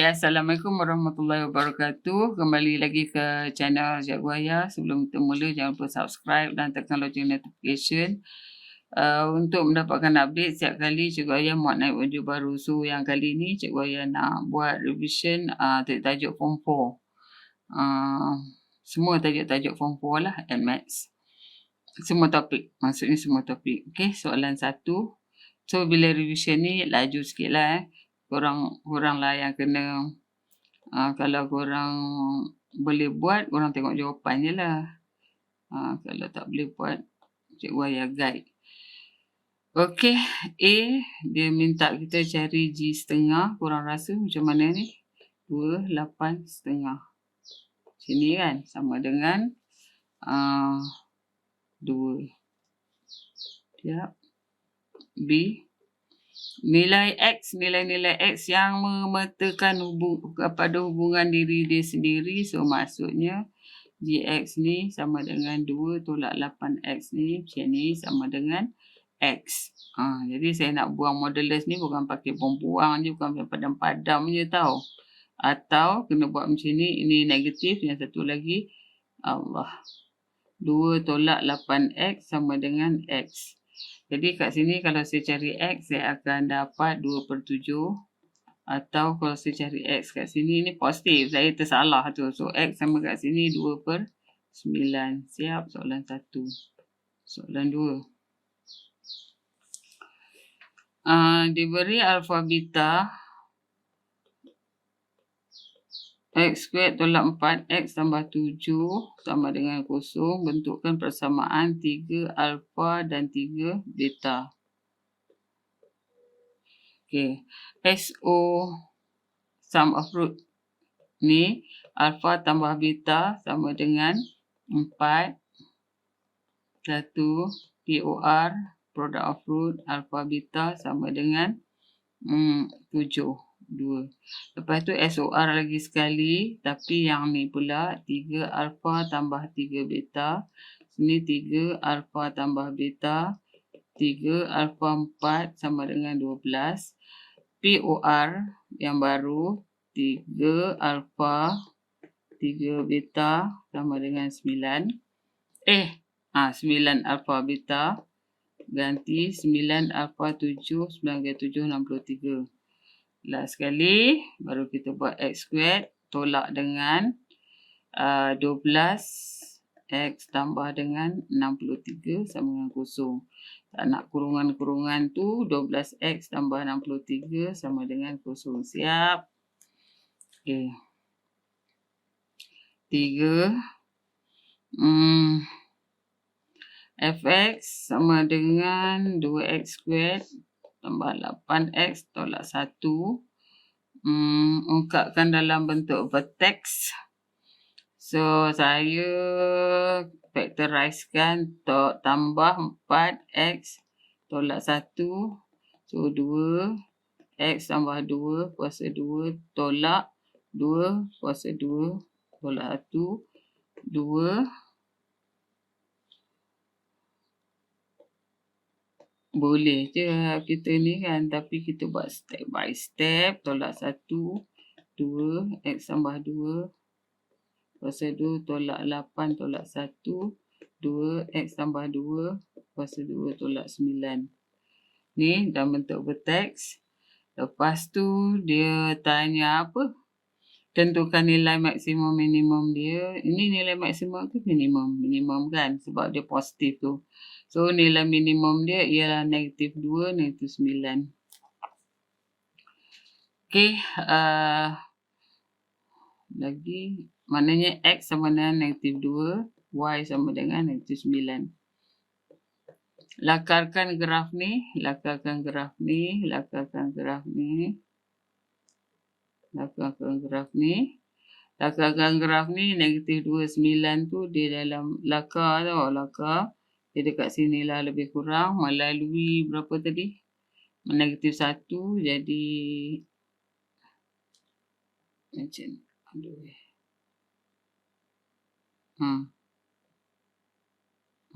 Assalamualaikum warahmatullahi wabarakatuh. Kembali lagi ke channel Cikgu Aya. Sebelum kita mula, jangan lupa subscribe dan tekan loceng notification. Untuk mendapatkan update setiap kali Cikgu Aya muat naik video baru. So, yang kali ni Cikgu Aya nak buat revision tajuk Form 4. Semua tajuk-tajuk Form 4 lah, and Maths. Semua topik. Maksudnya semua topik. Okay, soalan 1. So, bila revision ni, laju sikit lah Korang lah yang kena, kalau korang boleh buat, korang tengok jawapan je lah. Kalau tak boleh buat, Cikgu Aya guide. Okey, A, dia minta kita cari G setengah. Korang rasa macam mana ni? 2, 8 setengah. Sini kan, sama dengan 2. Siap. B, nilai X yang memetakan kepada hubungan diri dia sendiri. So, maksudnya Gx ni sama dengan 2 tolak 8X ni. Macam ni sama dengan X. Jadi, saya nak buang modulus ni bukan pakai buang je. Bukan padam-padam je tau. Atau kena buat macam ni. Ini negatif. Yang satu lagi. Allah. 2 tolak 8X sama dengan X. Jadi kat sini kalau saya cari X, saya akan dapat 2/7. Atau kalau saya cari X kat sini, ni positif. Saya tersalah tu. So, X sama kat sini 2/9. Siap soalan 1. Soalan 2. Diberi alfa beta X squared tolak 4X tambah 7 sama dengan 0. Bentukkan persamaan 3 alfa dan 3 beta. Okay. SO sum of root ni alfa tambah beta sama dengan 4. 1 POR product of root alfa beta sama dengan 7. 2. Lepas tu SOR lagi sekali. Tapi yang ni pula 3 alfa tambah 3 beta. Sini 3 alfa tambah beta. 3 alfa 4 sama dengan 12. POR yang baru 3 alfa 3 beta sama dengan 9. 9 alfa beta. Ganti 9 alfa 7. 9 kali 7 63. Last sekali, baru kita buat X squared, tolak dengan 12, X tambah dengan 63 sama dengan 0. Tak nak kurungan-kurungan tu, 12X tambah 63 sama dengan 0. Siap? Okay. 3. Fx sama dengan 2X squared tambah 8X tolak 1. Ungkapkan dalam bentuk vertex. So, saya faktorizekan tambah 4X tolak 1. So, 2X tambah 2 kuasa 2 tolak 2 kuasa 2 tolak 1. 2. Boleh je kita ni kan. Tapi kita buat step by step. Tolak 1. 2. X tambah 2. Kuasa 2 tolak 8 tolak 1. 2. X tambah 2. Kuasa 2 tolak 9. Ni dalam bentuk vertex. Lepas tu dia tanya apa? Tentukan nilai maksimum minimum dia. Ini nilai maksimum ke minimum? Minimum kan. Sebab dia positif tu. So, nilai minimum dia ialah negatif 2, negatif 9. Okay. Lagi. Maknanya X sama dengan negatif 2. Y sama dengan negatif 9. Lakarkan graf ni. Lakarkan graf ni. Lakarkan graf ni. Lakarkan graf ni. Lakarkan graf ni. Negatif 2, 9 tu dia dalam lakar tau. Lakar. Dia dekat sini lah lebih kurang. Melalui berapa tadi? Negatif 1. Jadi macam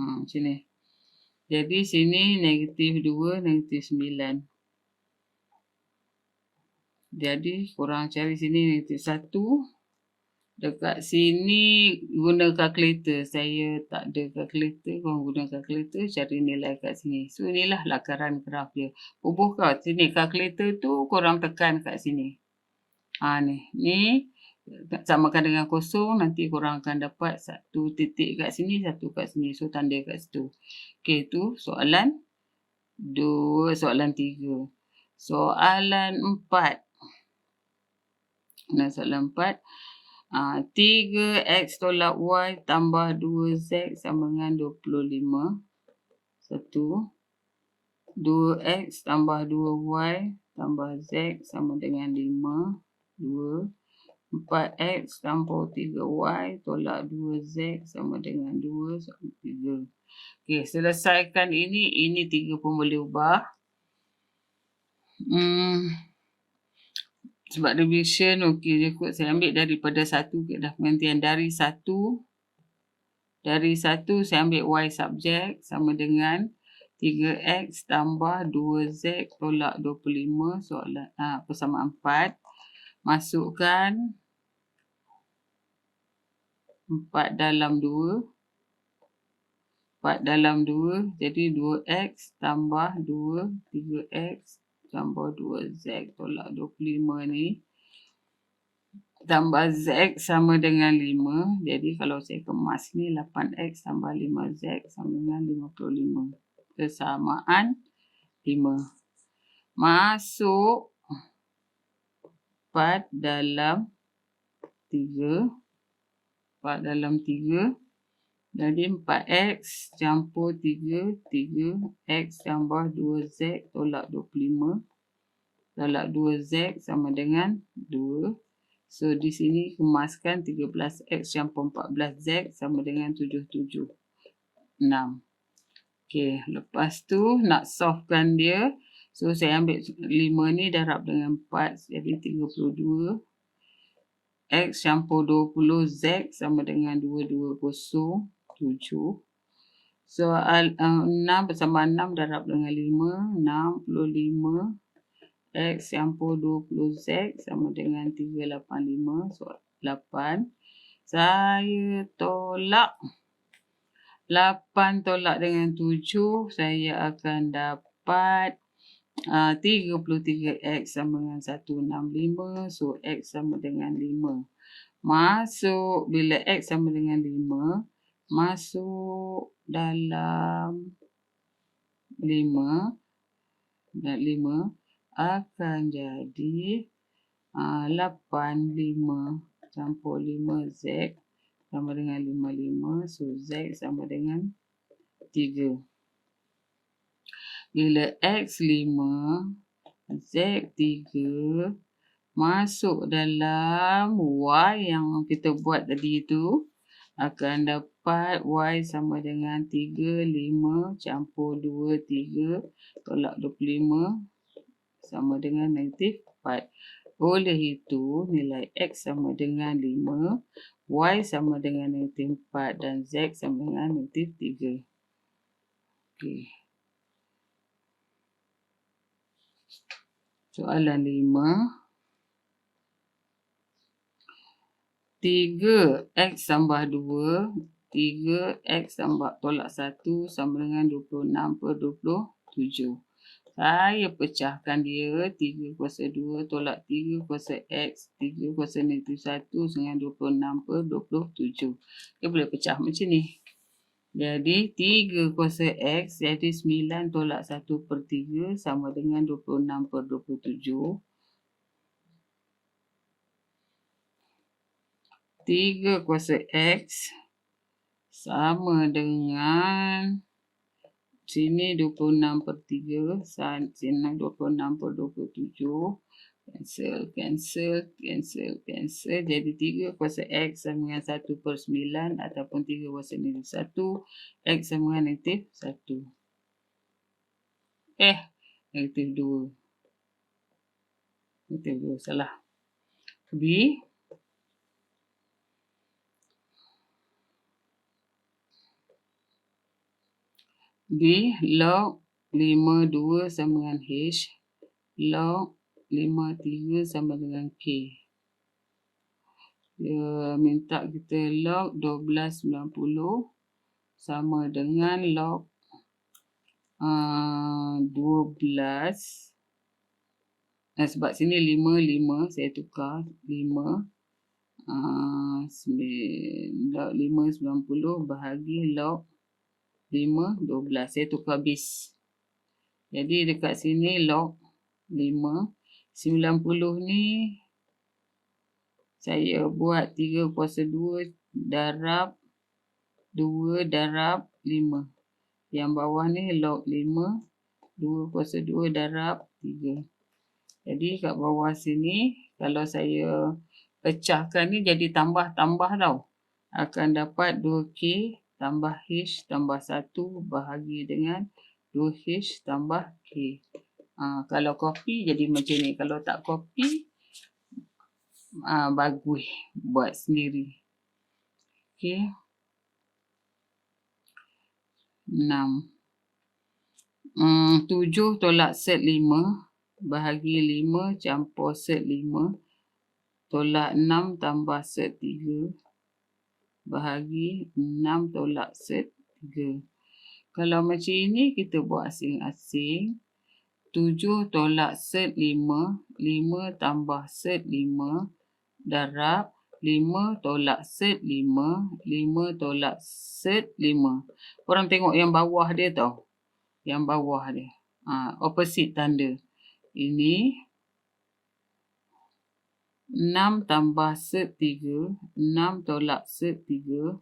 macam ni. Jadi sini negatif 2, negatif 9. Jadi korang cari sini negatif 1. Dekat sini guna kalkulator. Saya tak ada kalkulator. Korang guna kalkulator cari nilai kat sini. So inilah lakaran graf dia. Bubuh kat sini kalkulator tu korang tekan kat sini. Ni. Ni samakan dengan kosong. Nanti korang akan dapat 1 titik kat sini, 1 kat sini. So tanda kat situ. Okey, tu soalan 2, soalan 3. Soalan 4. Soalan 4. 3x tolak y tambah 2z sama dengan 25. 1. 2x tambah 2y tambah z sama dengan 5. 2. 4x tambah 3y tolak 2z sama dengan 2. 3. Okey, selesaikan ini. Ini 3 pun boleh ubah. Sebab revision, okey je kot. Saya ambil daripada 1 ke dah penghentian. Dari 1 saya ambil y subjek sama dengan 3x tambah 2z tolak 25. Soalan persamaan 4. Masukkan 4 dalam 2. 4 dalam 2. Jadi 2x tambah 2. 3x tambah 2z tolak 25 ni. Tambah z sama dengan 5. Jadi kalau saya kemas ni 8x tambah 5z sama dengan 55. Persamaan 5. Masuk 4 dalam 3. 4 dalam 3. Jadi 4x campur 3. 3x tambah 2z tolak 25. Tolak 2z sama dengan 2. So di sini kemaskan 13x campur 14z sama dengan 77. 6. Okey, lepas tu nak solvekan dia. So saya ambil 5 ni darab dengan 4. Jadi 32. X campur 20 Z sama dengan 220. 7. Soal 6 bersama 6 darab dengan 5. 65. X campur 20 Z sama dengan 385. Soal 8. Saya tolak 8 tolak dengan 7. Saya akan dapat 33x sama dengan 165. So x sama dengan 5. Masuk bila x sama dengan 5. Masuk dalam 5. Dan 5 akan jadi 85 campur 5z sama dengan 55. So z sama dengan 3. Bila x 5, z 3 masuk dalam y yang kita buat tadi itu, akan dapat y sama dengan 3, 5 campur 2, 3 tolak 25 sama dengan negatif 4. Oleh itu, nilai x sama dengan 5, y sama dengan negatif 4 dan z sama dengan negatif 3. Okey. Soalan 5. 3x tambah 2, 3x tambah tolak 1 sama dengan 26/27. Saya pecahkan dia. 3 kuasa 2 tolak 3 kuasa x. 3 kuasa negatif 1 dengan 26/27. Dia boleh pecah macam ni. Jadi 3 kuasa x jadi 9 tolak 1/3 sama dengan 26/27. 3 kuasa x sama dengan sini 26/3, sini 26/27. Cancel. Jadi 3 kuasa x sama dengan 1/9 ataupun 3 kuasa negatif 1. X sama dengan negatif 1. Negatif 2. Negatif 2, salah. B. B log 52 sama dengan H. Log 53 sama dengan K. Dia minta kita log 1290 sama dengan log 12. Sebab sini 5 saya tukar 5 log 590 bahagi log 5 12. Saya tukar base. Jadi dekat sini log 5 90 ni saya buat 3/2 darab 2 darab 5. Yang bawah ni log 5 2/2 darab 3. Jadi kat bawah sini kalau saya pecahkan ni jadi tambah-tambah tau. Akan dapat 2K tambah H tambah 1 bahagi dengan 2H tambah K. Kalau copy jadi macam ni. Kalau tak copy, bagus buat sendiri. Okey. 6. 7 tolak set 5 bahagi 5 campur set 5 tolak 6 tambah set 3 bahagi 6 tolak set 3. Kalau macam ini kita buat asing-asing. 7 tolak set 5, 5 tambah set 5 darab 5 tolak set 5, 5 tolak set 5. Korang tengok yang bawah dia tau. Yang bawah dia. Opposite tanda. Ini 6 tambah set 3, 6 tolak set 3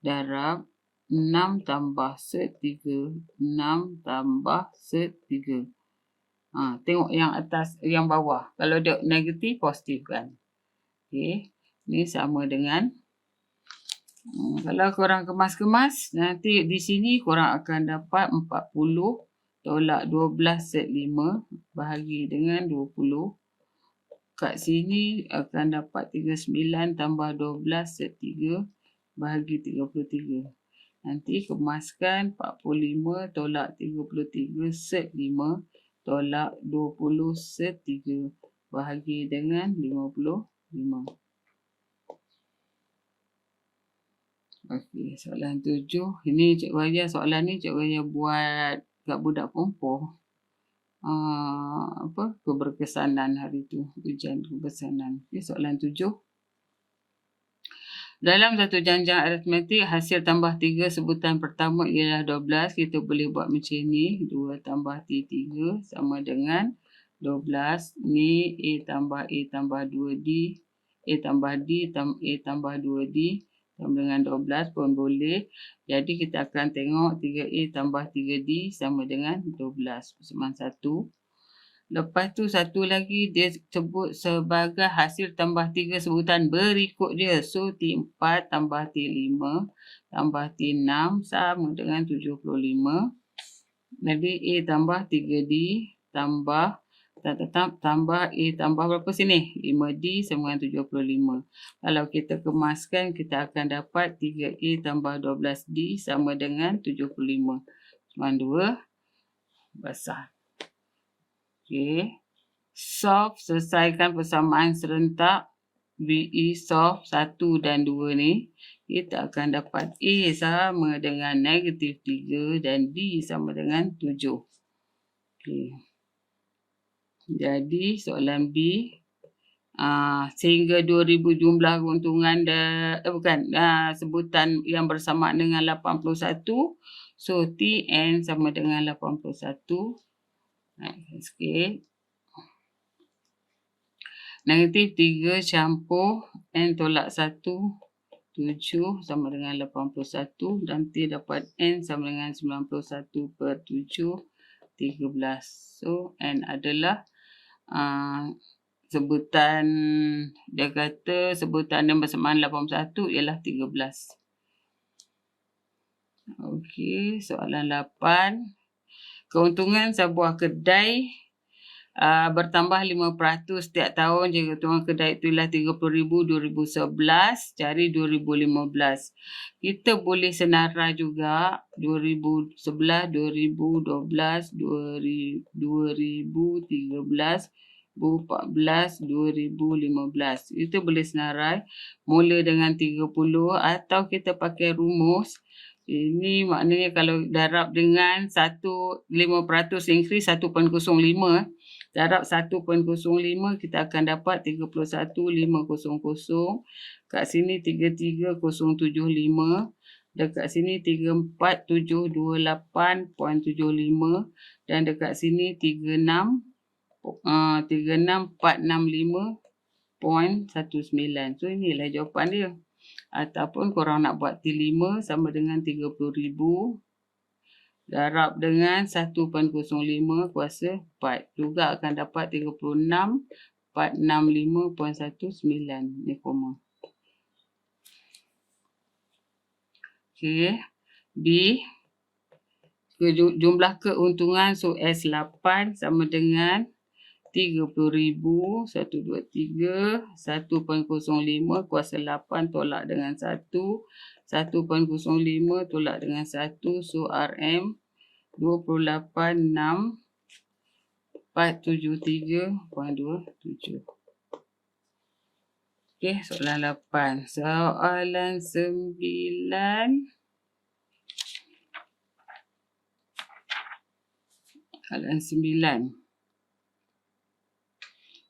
darab 6 tambah set 3, 6 tambah set 3. Tengok yang atas, yang bawah. Kalau dia negatif, positif kan. Okey. Ni sama dengan kalau korang kemas-kemas, nanti di sini korang akan dapat 40 tolak 12 set 5 bahagi dengan 20. Kat sini akan dapat 39 tambah 12 set 3 bahagi 33. Nanti kemaskan 45 tolak 33 set 5 tolak 20 set 3 bahagi dengan 55. Okey, soalan 7. Ini Cikgu Raya, soalan ni Cikgu Raya buat kat budak perempuan. Keberkesanan hari tu. Ujian keberkesanan. Okey, soalan 7. Dalam satu janjang aritmetik, hasil tambah 3 sebutan pertama ialah 12. Kita boleh buat macam ni. 2 tambah T3 sama dengan 12. Ni A tambah 2D. A tambah D, A tambah 2D. Sama dengan 12 pun boleh. Jadi kita akan tengok 3A tambah 3D sama dengan 12. Persamaan 1. Lepas tu satu lagi dia sebut sebagai hasil tambah 3 sebutan berikut dia. So T4 tambah T5 tambah T6 sama dengan 75. Jadi A tambah 3D tambah A tambah berapa sini? 5D sama dengan 75. Kalau kita kemaskan kita akan dapat 3A tambah 12D sama dengan 75. Sama 2 besar. Okey. Solve, selesaikan persamaan serentak BE solve 1 dan 2 ni. Kita akan dapat A sama dengan negatif 3 dan D sama dengan 7. Okey. Jadi soalan B. Sehingga 2000 jumlah keuntungan sebutan yang bersamaan dengan 81. So Tn sama dengan 81. Sikit. Negatif 3 campur N tolak 1. 7 sama dengan 81. Dan T dapat N sama dengan 91/7. 13. So N adalah sebutan, dia kata sebutan yang bersamaan 81 ialah 13. Okey, soalan 8. Keuntungan sebuah kedai bertambah 5% setiap tahun jika keuntungan kedai itu ialah 30,000 2011, cari 2015. Kita boleh senara juga 2011, 2012, 2013, 2014, 2015. Itu boleh senarai mula dengan 30 atau kita pakai rumus. Ini maknanya kalau darab dengan 5% increase 1.05. Darab 1.05 kita akan dapat 31,500. Kat sini 33,075. Dekat sini 34,728.75. Dan dekat sini 36,465.19. So inilah jawapan dia. Ataupun korang nak buat T5 sama dengan 30,000 darab dengan 1.05 kuasa 4. Juga akan dapat 36,465.19. Ni koma. Okey. B. Jumlah keuntungan so S8 sama dengan 30,000, 123, 1.05 kuasa 8 tolak dengan 1, 1.05 tolak dengan 1, so RM 28,473.27. Okey, soalan 8. Soalan 9.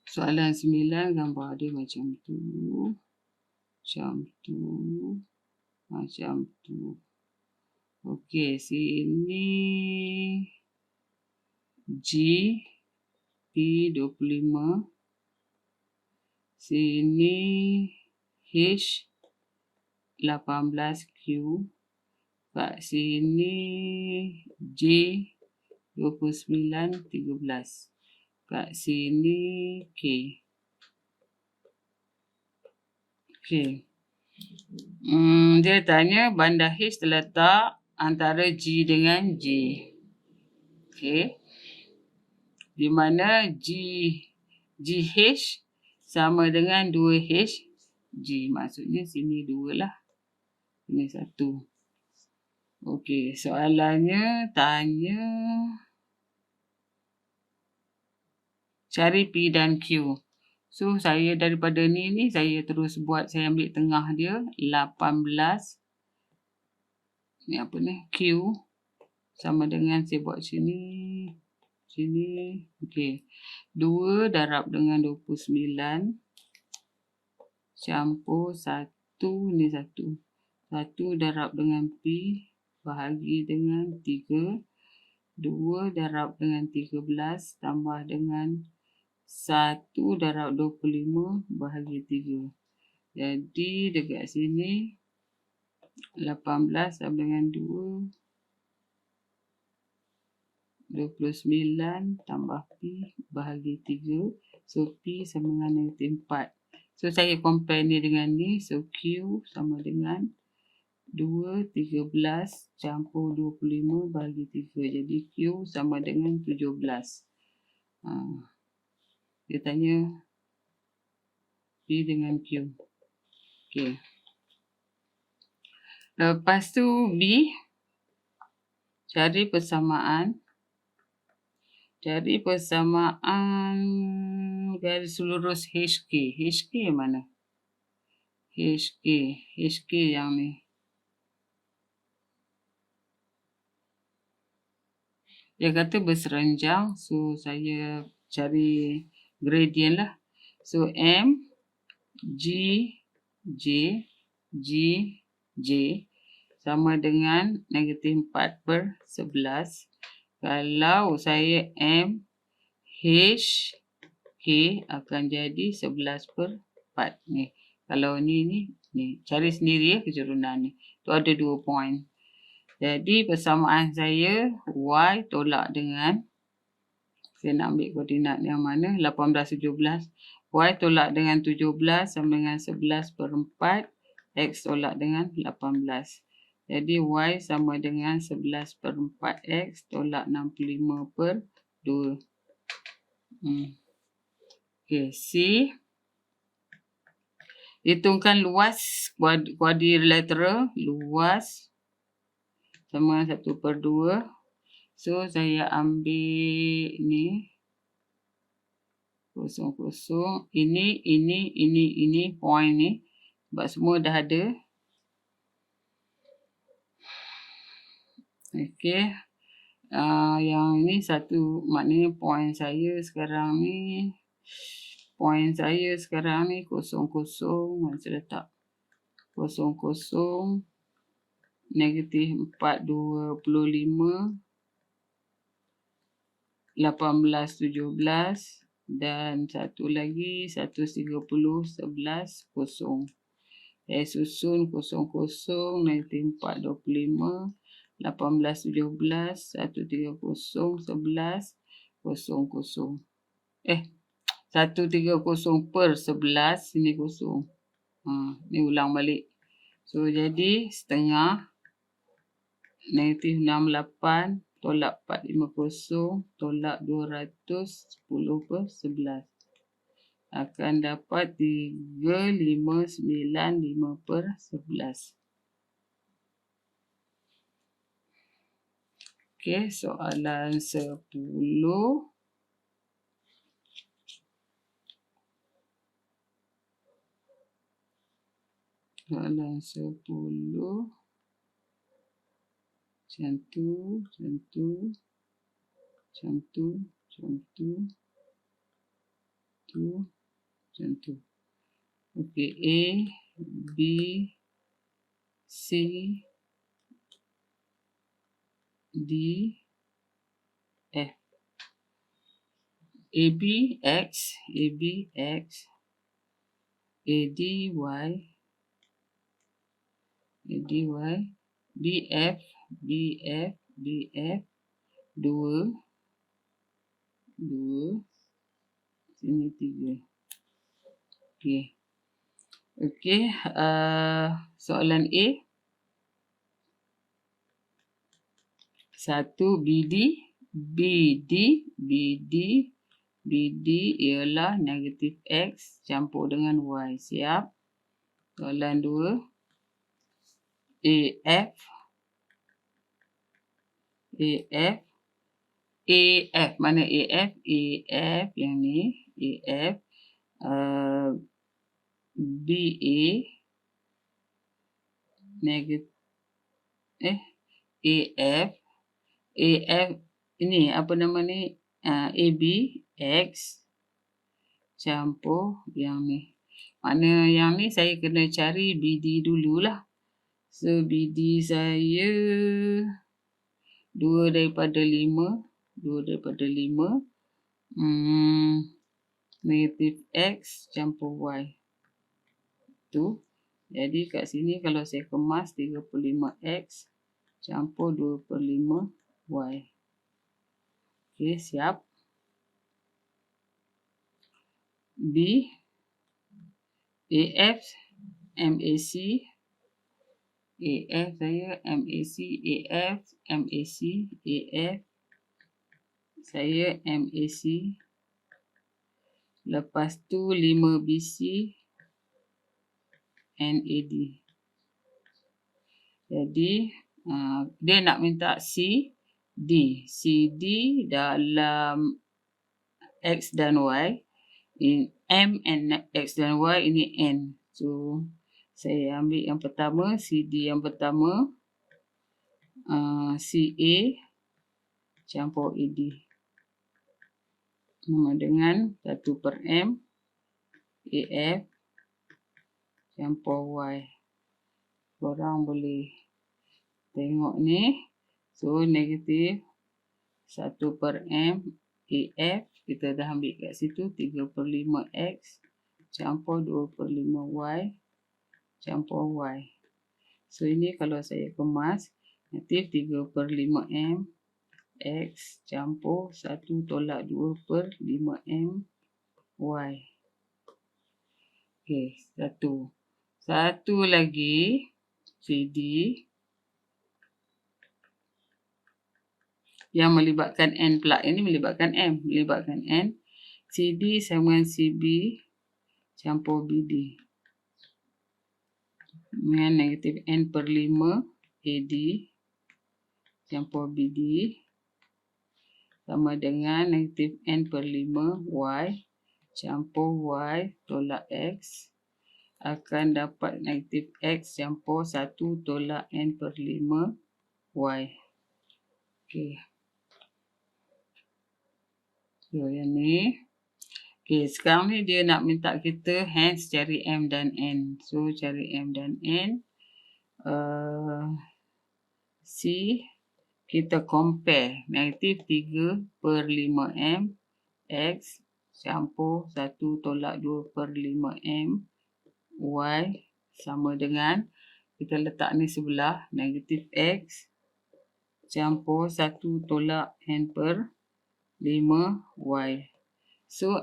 Soalan 9 gambar dia macam tu. Macam tu. Okey, sini G P25. Sini H 18Q. Kat sini J 2913. Kat sini K. Okey. Dia tanya bandar H terletak antara G dengan J. Okey. Di mana GH sama dengan 2H G. Maksudnya sini 2 lah. Ini 1. Okey, soalannya tanya cari P dan Q. So, saya daripada ni saya terus buat, saya ambil tengah dia, 18. Ni apa ni? Q sama dengan, saya buat sini. Okey. 2 darab dengan 29. Campur 1, ni 1. 1 darab dengan P, bahagi dengan 3. 2 darab dengan 13, tambah dengan 1 darab 25, bahagi 3. Jadi, dekat sini, 18 sama dengan 2. 29 tambah P bahagi 3. So, P sama dengan -4. So, saya compare ni dengan ni. So, Q sama dengan 2, 13 campur 25 bahagi 3. Jadi, Q sama dengan 17. Dia tanya P dengan Q. Okey. Lepas tu, B. Cari persamaan. Cari persamaan garis lurus HK. HK yang mana? HK yang ni. Dia kata berseranjang. So, saya cari gradient lah. So, M, G, J, G, J sama dengan -4/11. Kalau saya M, H, K akan jadi 11/4. Ni. Kalau ni. Cari sendiri ya kejurunan ni. Tu ada 2 point. Jadi persamaan saya Y tolak dengan, saya nak ambil koordinat yang mana, 18, 17. Y tolak dengan 17 sama dengan 11/4. X tolak dengan 18. Jadi Y sama dengan 11/4 X tolak 65/2. Okey, C. Hitungkan luas kuadrilateral. Luas sama 1/2. So, saya ambil ni. kosong. Ini point ni. Sebab semua dah ada. Okey. Yang ni satu, maknanya point saya sekarang ni. Point saya sekarang ni 0, mana saya letak? 0, negatif 425, 18, 17 dan satu lagi 130, 11, 0. Saya susun 0, negatif 4, 25, 18, 17, 130, 11, 00. 130 per 11, sini 0. Ni ulang balik. So, jadi setengah, negatif 68, tolak 450, tolak 200, 10 per 11. Akan dapat 3595 per 11. Okey, soalan 10. Soalan 10. Macam tu. Okey, A, B, C, D, F. AB, X, AD, Y, BF, 2, sini 3. Okey, soalan A. 1 BD ialah negatif X campur dengan Y. Siap? Soalan 2. AF mana AF? AF yang ni, AF BA negatif AF ini apa nama ni? AB X campur yang ni. Mana yang ni saya kena cari BD dululah. So BD saya 2 daripada 5. Negatif X campur Y. Tu. Jadi kat sini kalau saya kemas 35X campur 2/5Y. Okey, siap. B. AF MAC. AF saya MAC. AF saya MAC. Lepas tu 5BC NAD. Jadi dia nak minta CD dalam X dan Y. M and X dan Y ini N. So saya ambil yang pertama, CD yang pertama, CA campur AD. Sama dengan 1/M AF campur Y. Korang boleh tengok ni. So, negatif 1/M AF. Kita dah ambil kat situ 3/5X campur 2/5Y campur Y. So, ini kalau saya kemas, negatif 3/5M X campur 1 tolak 2/5M Y. Okey, satu lagi CD yang melibatkan N pula. Ini melibatkan M, melibatkan N. CD sama dengan CB campur BD. Dengan negatif N/5 AD campur BD sama dengan negatif N/5 Y campur Y tolak X akan dapat negatif X campur 1 tolak N per 5 Y. Okey. So, yang ni. Okey, sekarang ni dia nak minta kita hence cari M dan N. So, cari M dan N. C, kita compare negatif 3 per 5M X campur 1 tolak 2 per 5M Y sama dengan, kita letak ni sebelah, negatif X campur 1 tolak N per 5Y. So,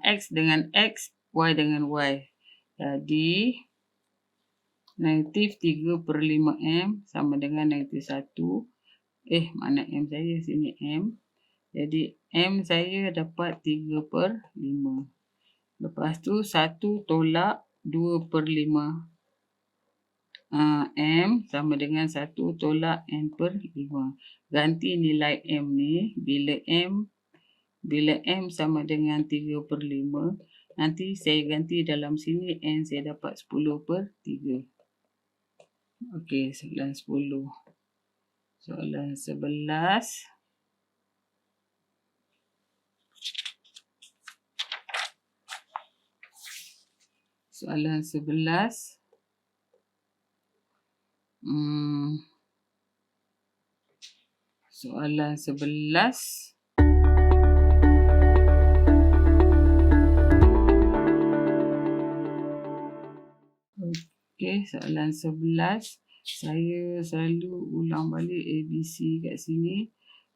X dengan X, Y dengan Y. Jadi, negatif 3 per 5M sama dengan negatif 1. Mana M saya? Sini M. Jadi, M saya dapat 3 per 5. Lepas tu, 1 tolak 2 per 5. M sama dengan 1 tolak N per 5. Ganti nilai M ni. Bila M sama dengan 3 per 5, nanti saya ganti dalam sini N saya dapat 10 per 3. Okey, soalan 10. Soalan 11. Soalan 11. Soalan 11. Okey, soalan 11. Saya selalu ulang balik ABC kat sini.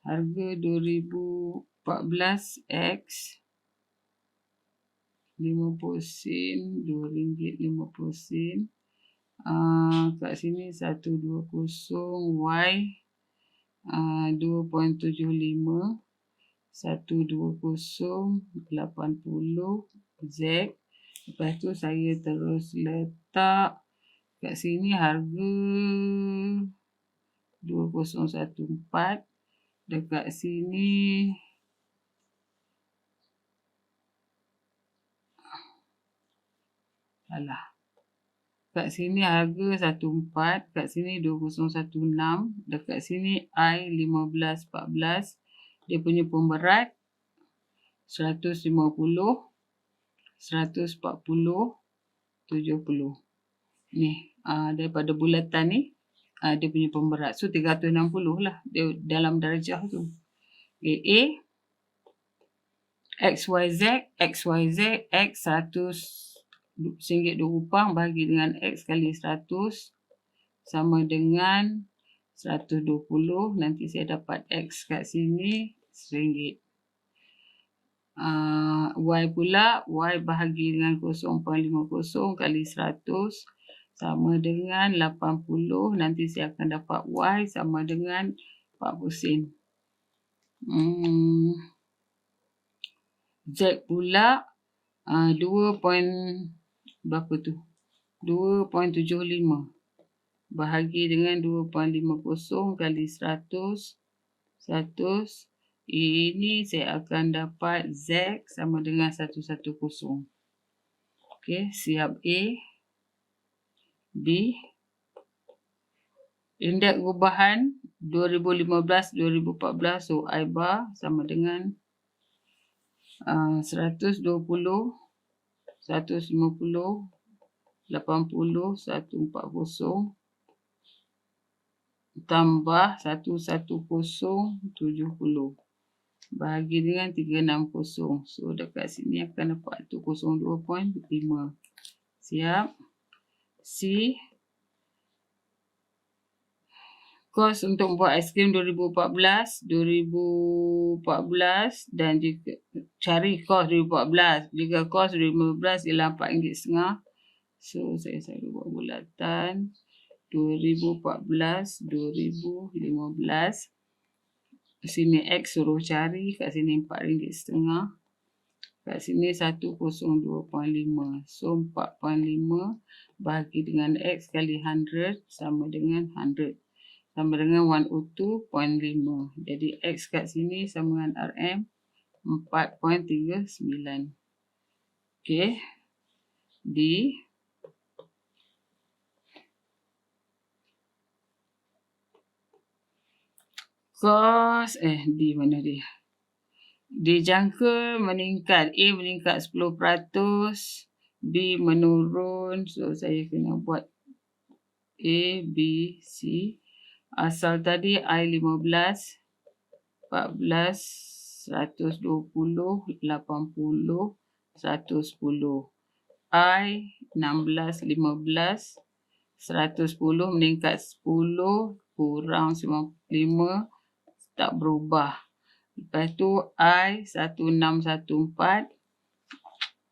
Harga 2014 X 50 sen, RM2.50. Kat sini 120 Y 2.75 120 80 Z. Lepas tu saya terus letak kat sini harga 2014. Dekat sini kat sini harga 14, kat sini 2016, dekat sini I 15 14. Dia punya pemberat 150 140 70. Ni daripada bulatan ni dia punya pemberat. So 360 lah dia dalam darjah tu. Okay, A XYZ X 100 RM1.20 bagi dengan X kali 100 sama dengan 120. Nanti saya dapat X kat sini RM1. Y pula, Y bahagi dengan 0.50 kali 100 sama dengan 80. Nanti saya akan dapat Y sama dengan 40 sen. Z pula 2.75 bahagi dengan 2.50 kali 100. Ini saya akan dapat Z sama dengan 110. Okey, siap A. B. Indeks perubahan 2015-2014. So, I bar sama dengan 120, 150, 80, 140 tambah 11070 bahagi dengan 360. So, dekat sini akan dapat 202.5. Siap. C. Kos untuk buat aiskrim 2014 dan juga cari kos 2014. Jika kos 2015 ialah RM4.5. So, saya selalu buat bulatan 2014, 2015. Sini X suruh cari, kat sini RM4.5. Kat sini 102.5. So, 4.5 bahagi dengan X kali 100 sama dengan 100. Sama dengan 102.5. Jadi, X kat sini sama dengan RM 4.39. Okey. D. Cos, D mana dia? Dijangka meningkat. A meningkat 10%. B menurun. So, saya kena buat A, B, C. Asal tadi I 15, 14, 120, 80, 110. I 16, 15, 110 meningkat 10 kurang 95 tak berubah. Lepas tu I 1614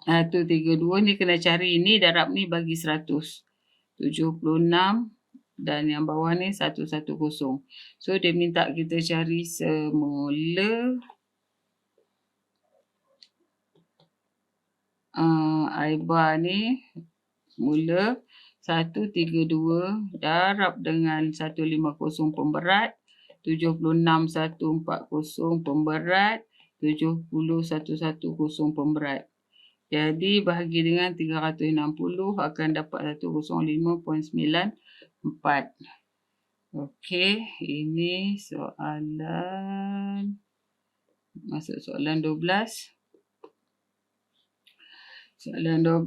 132 ni kena cari ni darab ni bagi 100. 76 dan yang bawah ni 110. So dia minta kita cari semula I bar ni semula 132 darab dengan 150 pemberat, 76,140 pemberat, 70,110 pemberat. Jadi bahagi dengan 360 akan dapat 105.94. Okey, ini soalan, masuk soalan 12. Soalan 12,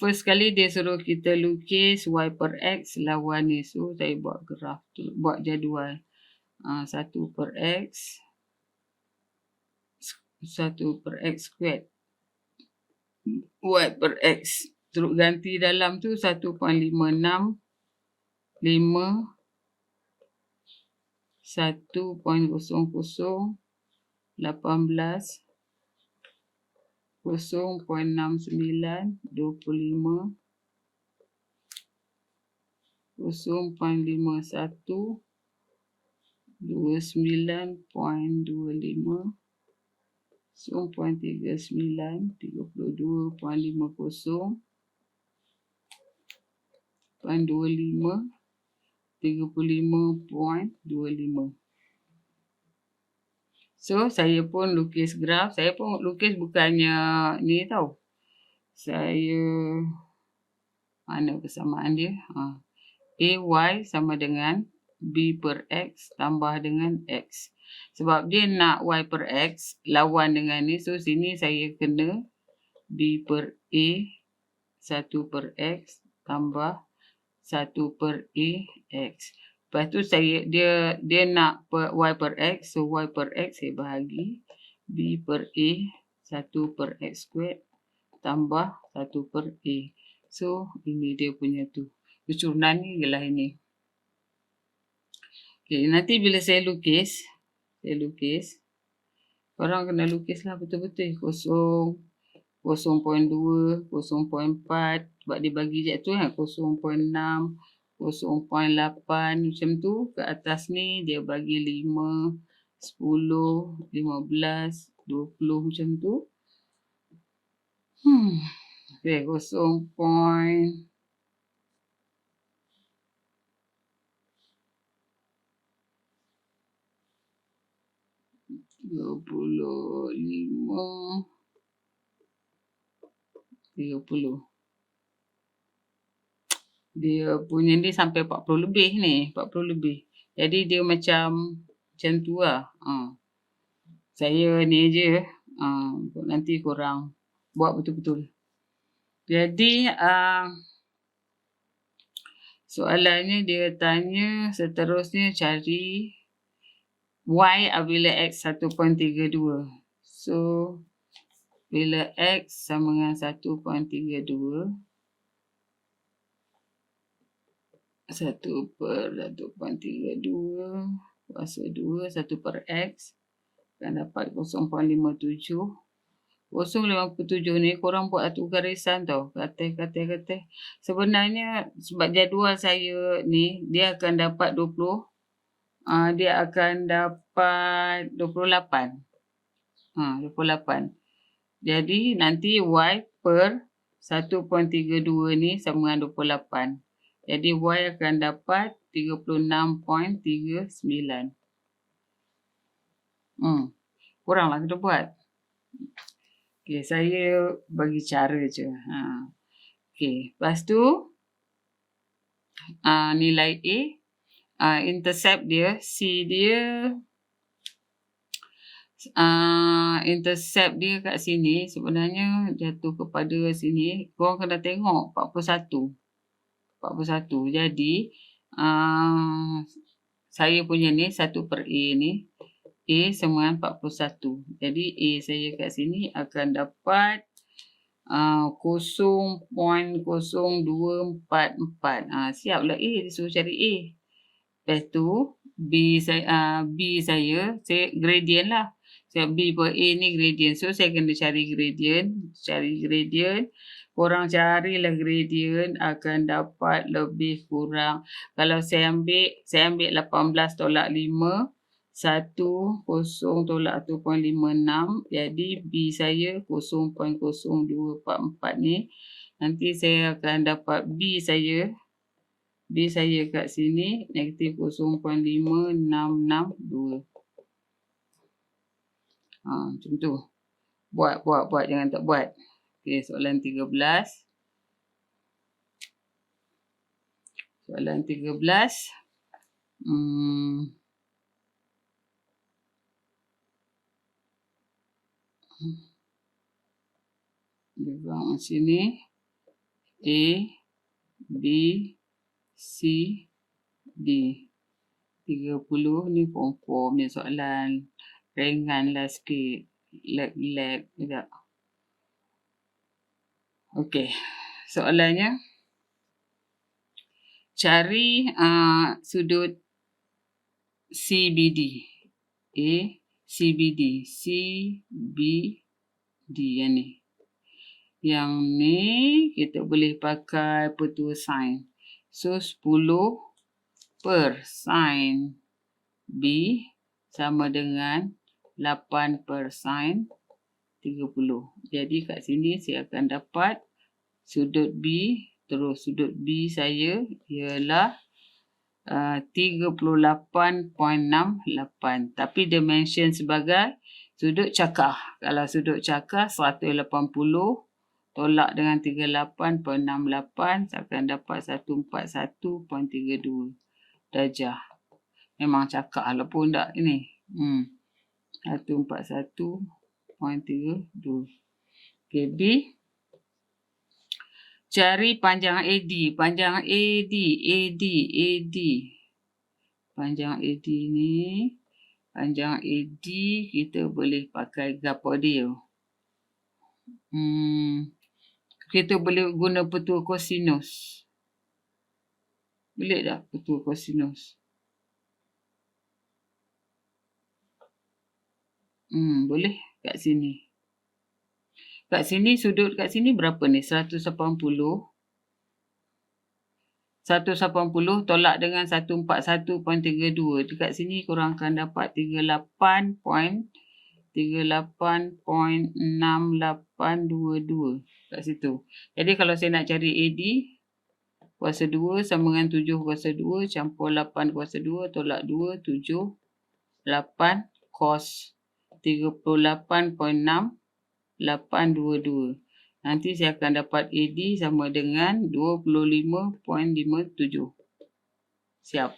first kali dia suruh kita lukis y per x lawan ni. So saya buat graf tu, buat jadual. 1 per x 1 per x squared y per x. Terus ganti dalam tu 1.56 5 1.00 18 0.69 25 0.51 29.25 0.39 32.50 0.25 35.25. So saya pun lukis graf. Saya pun lukis bukannya ni tau. Saya mana persamaan dia? AY sama dengan B per X tambah dengan X. Sebab dia nak Y per X lawan dengan ni. So sini saya kena B per A 1 per X tambah 1 per A X. Lepas tu dia nak Y per X. So Y per X saya bahagi B per A 1 per X squared tambah 1 per A. So ini dia punya tu. Kecurunan ni ialah ini. Okay, nanti bila saya lukis, korang kena lukislah betul-betul. 0.2, 0.4 sebab dia bagi je tu kan, 0.6, 0.8 macam tu. Ke atas ni dia bagi 5, 10, 15, 20 macam tu. Okay, 0.25 30. Dia punya ni sampai 40 lebih ni, 40 lebih. Jadi dia macam tu lah. Saya ni je. Nanti korang buat betul-betul. Jadi soalannya dia tanya seterusnya cari Y apabila X 1.32. So bila X sama dengan 1.32, 1 per 1.32 kuasa 2, 1 per X akan dapat 0.57. 0.57 ni korang buat satu garisan tau. Kata. Sebenarnya sebab jadual saya ni, dia akan dapat 20. Dia akan dapat 28. 28. Jadi nanti Y per 1.32 ni sama dengan 28. Jadi Y akan dapat 36.39. Kuranglah kita buat. Okey, saya bagi cara je. Okey, lepas tu nilai A, intercept dia, C dia, intercept dia kat sini sebenarnya jatuh kepada sini. Korang kena tengok 41. Jadi saya punya ni 1/A ni, A sama dengan 41. Jadi A saya kat sini akan dapat 0.0244. Siaplah A, dia suruh cari A. Lepas tu B saya gradient lah. Sebab B per A ni gradient. So saya kena cari gradient. Korang carilah gradient akan dapat lebih kurang. Kalau saya ambil 18 tolak 5. 10 tolak 1.56. Jadi B saya 0.0244 ni. Nanti saya akan dapat B saya kat sini negatif 0.5662. Macam tu. Buat jangan tak buat. Okey, soalan 13. Dia macam sini. A, B, C, D. 30 ni form 4 punya soalan. Ringan lah sikit. Lag sekejap. Okey. Soalannya. Cari sudut CBD. CBD. CBD yang ni. Yang ni kita boleh pakai petua sin. So 10 per sin B sama dengan 8 per sin 30. Jadi kat sini saya akan dapat sudut B, terus sudut B saya ialah 38.68. Tapi dia mention sebagai sudut cakar. Kalau sudut cakar 180 tolak dengan 38.68, saya akan dapat 141.32 darjah. Memang cakar lah pun tak ini. 141.32. Okay, B. Cari panjang AD. Panjang AD ni. Panjang AD kita boleh pakai gapo dia. Kita boleh guna petua kosinus. Boleh tak petua kosinus? Boleh kat sini. Kat sini sudut kat sini berapa ni? 180. 180 tolak dengan 141.32. Dekat sini korang akan dapat 38.6822 kat situ. Jadi kalau saya nak cari AD kuasa 2 sama dengan 7 kuasa 2 campur 8 kuasa 2 tolak 2, 7, 8 cos 38.6822. Nanti saya akan dapat AD sama dengan 25.57. Siap.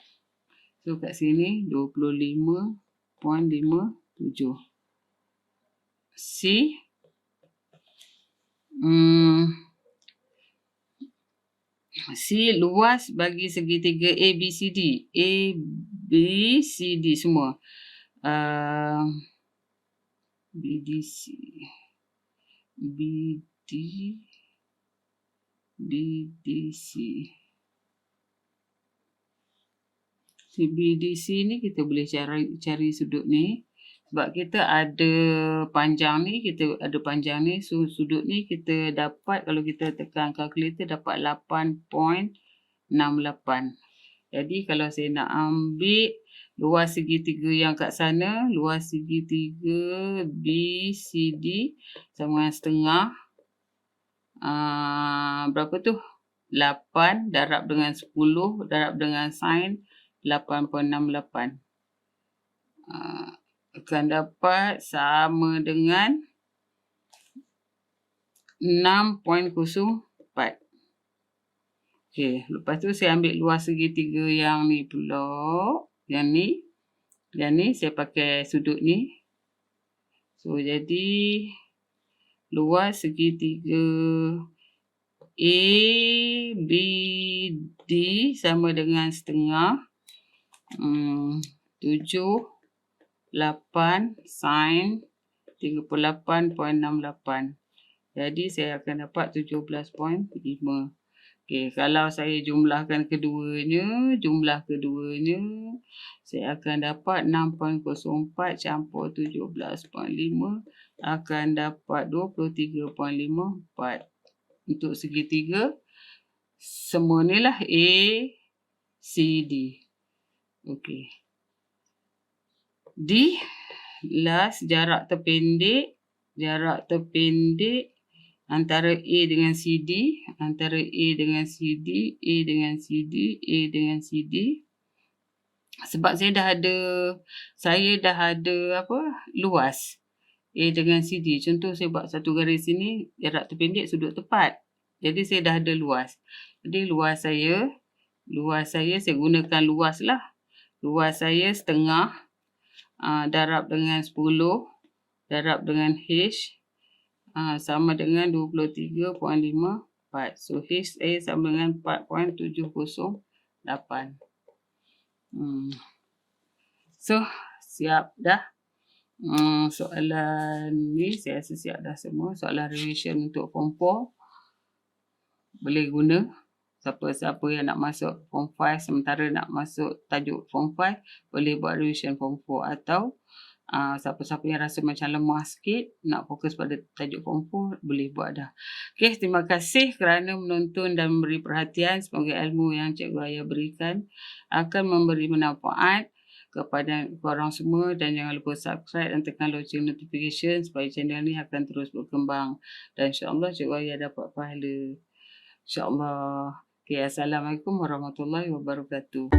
So kat sini 25.57. C. C luas bagi segitiga ABCD. ABCD semua. BDC. BDC ni kita boleh cari sudut ni. Sebab kita ada panjang ni, so sudut ni kita dapat, kalau kita tekan kalkulator dapat 8.68. Jadi kalau saya nak ambil luas segitiga yang kat sana, luas segitiga BCD sama dengan setengah. Berapa tu? 8 darab dengan 10 darab dengan sin 8.68. Akan dapat sama dengan 6.04. Okey, lepas tu saya ambil luas segitiga yang ni pula. Yang ni saya pakai sudut ni. So, jadi luas segitiga ABD sama dengan setengah 78 sin 38.68. Jadi saya akan dapat 17.5. Okey, kalau saya jumlahkan keduanya, saya akan dapat 6.04 campur 17.5 akan dapat 23.54. Untuk segitiga, semua ni lah A, C, D. Okey. D, last jarak terpendek antara A dengan CD, antara A dengan CD, A dengan CD, A dengan CD. Sebab saya dah ada luas A dengan CD. Contoh saya buat satu garis sini, jarak terpendek sudut tepat. Jadi saya dah ada luas. Jadi luas saya gunakan luas lah. Luas saya setengah darab dengan 10 darab dengan H sama dengan 23.54. So H saya sama dengan 4.708. So siap dah. Soalan ni saya rasa siap dah semua. Soalan revision untuk form 4 boleh guna. Siapa-siapa yang nak masuk form 5 sementara nak masuk tajuk form 5 boleh buat revision form 4, atau siapa-siapa yang rasa macam lemah sikit nak fokus pada tajuk form 4 boleh buat dah. Okey, terima kasih kerana menonton dan memberi perhatian. Semoga ilmu yang Cikgu Aya berikan akan memberi manfaat kepada korang semua, dan jangan lupa subscribe dan tekan lonceng notification supaya channel ni akan terus berkembang dan insya-Allah Cikgu Aya dapat pahala. InsyaAllah. Okay, Assalamualaikum warahmatullahi wabarakatuh.